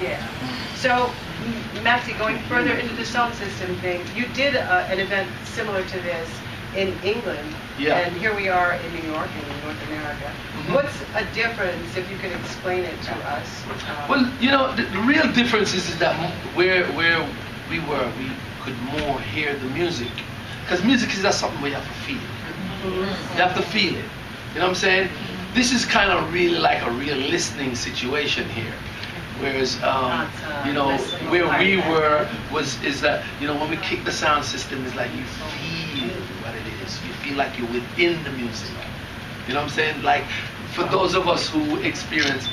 Yeah. So, Maxi, going further into the sound system thing, you did an event similar to this in England, and here we are in New York, in North America. What's a difference, if you could explain it to us? Well, you know, the real difference is that where we were, we could more hear the music. Because music is not something where you have to feel. You have to feel it. You know what I'm saying? This is kind of really like a real listening situation here. Whereas, you know, where we were is that, you know, when we kick the sound system, it's like you feel what it is. You feel like you're within the music. You know what I'm saying? Like, for those of us who experience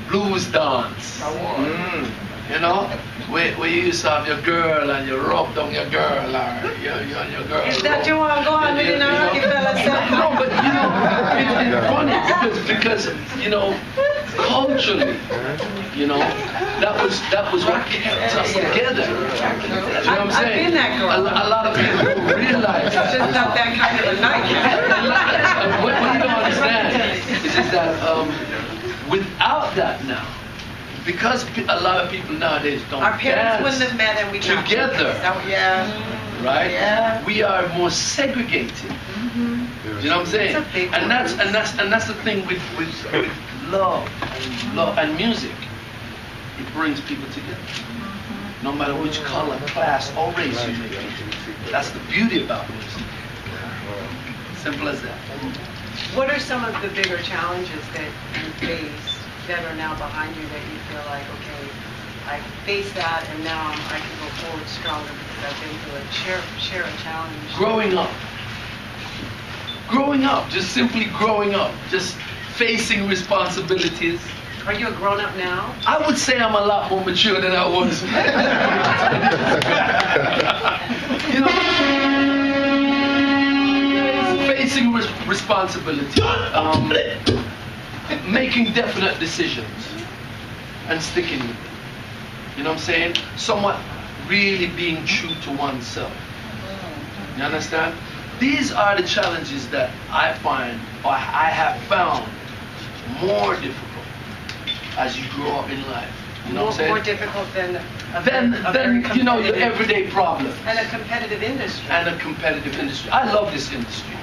blues dance, you know, where you used to have your girl and you rubbed on your girl, or you and your girl. Is that you want to go on with it now? No, but you know, it's funny because you know, culturally, you know, that was what kept us together. You know what I'm saying? I've been that girl. A lot of people don't realize that. Just not that kind of a night. What you don't understand is that without that now, because a lot of people nowadays don't Our parents dance wouldn't have met and we together. Right? Yeah. We are more segregated. You know what I'm saying? And that's the thing with love and music. It brings people together. No matter which color, class, or race you may be. That's the beauty about music. Simple as that. What are some of the bigger challenges that you face that are now behind you that you feel like, okay, I faced that and now I can go forward stronger because I've been through it? Share a challenge. Growing up, just simply growing up, just facing responsibilities. Are you a grown-up now? I would say I'm a lot more mature than I was. You know, facing responsibility, making definite decisions and sticking with it. You know what I'm saying? Somewhat really being true to oneself. You understand? These are the challenges that I find, or I have found, more difficult as you grow up in life. You know what I'm saying? More difficult than you know, your everyday problems. And a competitive industry. I love this industry.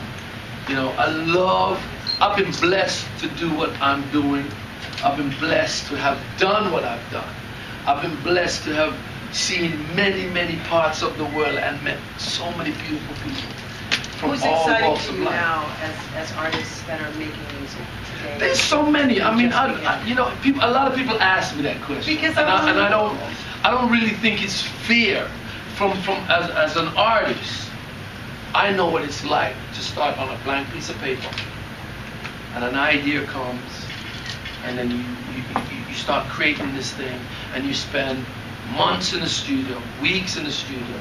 You know, I've been blessed to do what I'm doing. I've been blessed to have done what I've done. I've been blessed to have seen many, many parts of the world and met so many beautiful people from Who's all exciting walks to of you life. now as artists that are making music today? There's so many. I mean, you know, a lot of people ask me that question, Because I don't really think it's fair. As an artist, I know what it's like to start on a blank piece of paper, and an idea comes, and then you start creating this thing, and you spend months in the studio, weeks in the studio.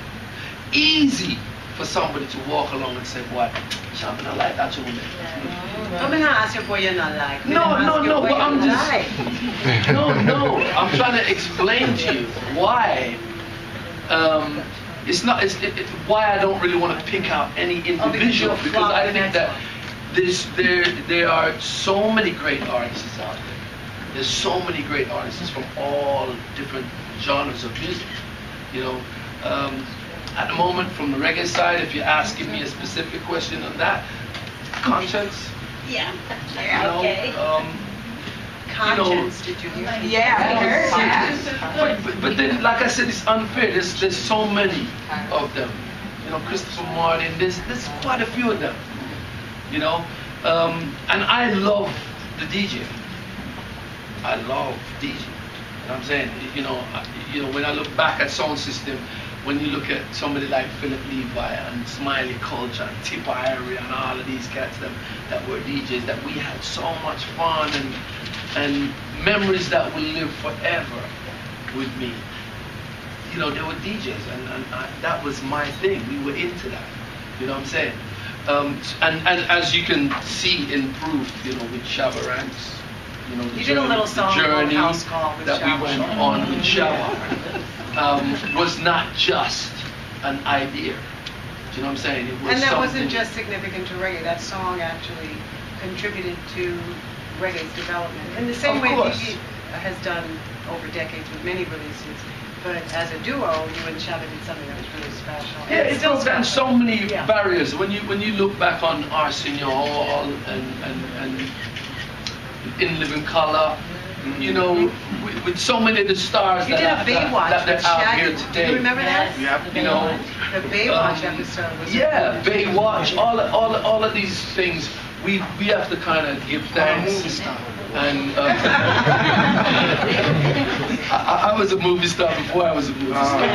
Easy for somebody to walk along and say, "What? I'm gonna like that tune." I'm gonna ask you what you not like. No, but I'm just I'm trying to explain to you why. It's why I don't really want to pick out any individual, because I think that there are so many great artists out there. There's so many great artists from all different genres of music. You know, at the moment, from the reggae side, if you're asking me a specific question on that, Conscience. Yeah. You know, Okay. Conscience, did you hear? Yeah, I heard that. But then, like I said, it's unfair. There's so many of them. You know, Christopher Martin. There's quite a few of them. You know, and I love the DJ. I love DJ. You know what I'm saying? You know, when I look back at sound system, when you look at somebody like Philip Levi and Smiley Culture and Tip Irie and all of these cats that were DJs, that we had so much fun and memories that will live forever with me. You know, they were DJs, and that was my thing. We were into that. You know what I'm saying? And as you can see in proof, you know, with Shabba Ranks, you know, You did a little song called House Call with that Shabba. we went on with Shabba was not just an idea. Do you know what I'm saying? It was And that something. wasn't just significant to reggae. That song actually contributed to reggae's development. In the same Of way course. has done over decades with many releases. But as a duo, you and Chava did something that was really special. Yeah, it's still got so many barriers. When you look back on Arsenio Hall and In Living Color, you know, with so many of the stars you that did a Baywatch are out here today. Do you remember that? Yeah, you know, the Baywatch episode was Baywatch, all of these things. We have to kind of give thanks. And I was a movie star before I was a movie star.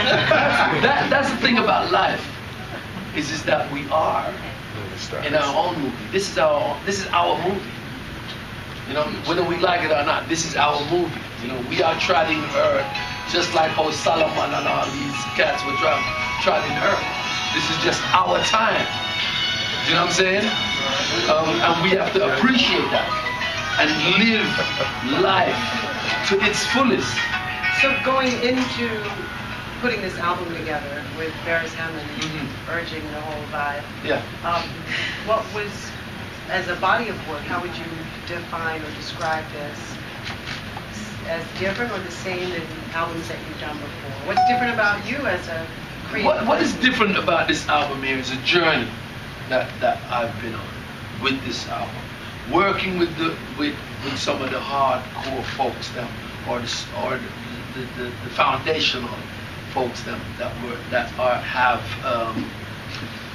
That's the thing about life, is that we are in our own movie. This is our movie. You know, whether we like it or not, this is our movie. You know, we are treading earth, just like how Solomon and all these cats were treading earth. This is just our time. You know what I'm saying? And we have to appreciate that and live life to its fullest. So going into putting this album together with Barris Hammond urging the whole vibe, what was, as a body of work, how would you define or describe this? As different or the same than albums that you've done before? What's different about you as a creative? What is different about this album here is a journey that I've been on with this album. Working with some of the hardcore folks or the foundational folks that have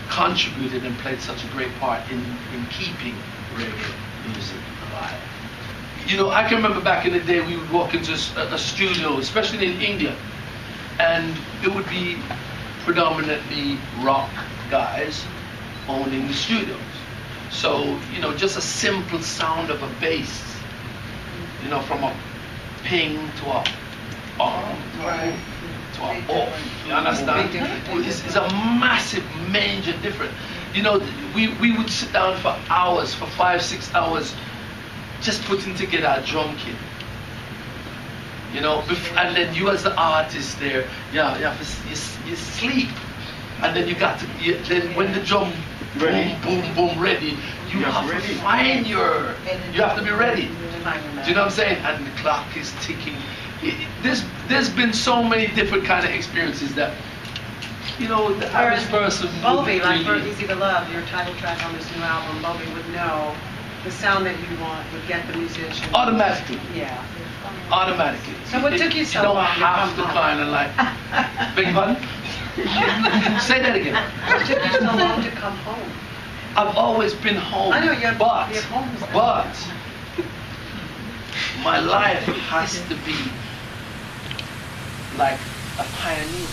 contributed and played such a great part in keeping reggae music alive. You know, I can remember back in the day we would walk into a studio, especially in India, and it would be predominantly rock guys owning the studios. So, you know, just a simple sound of a bass, you know, from a ping to a on to a off, you understand? It's a massive, major difference. You know, we would sit down for hours, for 5-6 hours, just putting together a drum kit. You know, and then you as the artist there, you sleep. And then you got to, then when the drum boom, boom, boom, ready, you have to find you have to be ready. Do you know what I'm saying? And the clock is ticking. There's been so many different kind of experiences that, you know, the average person. Bobby, like for Easy to Love, your title track on this new album, Bobby would know the sound that you want, would get the musician. Automatically. Yeah. Automatically. So what took you so long? You don't have to kind of like, beg your pardon? Say that again. What took you so long to come home? I've always been home. I know you have but to be at home. But my life has to be like a pioneer.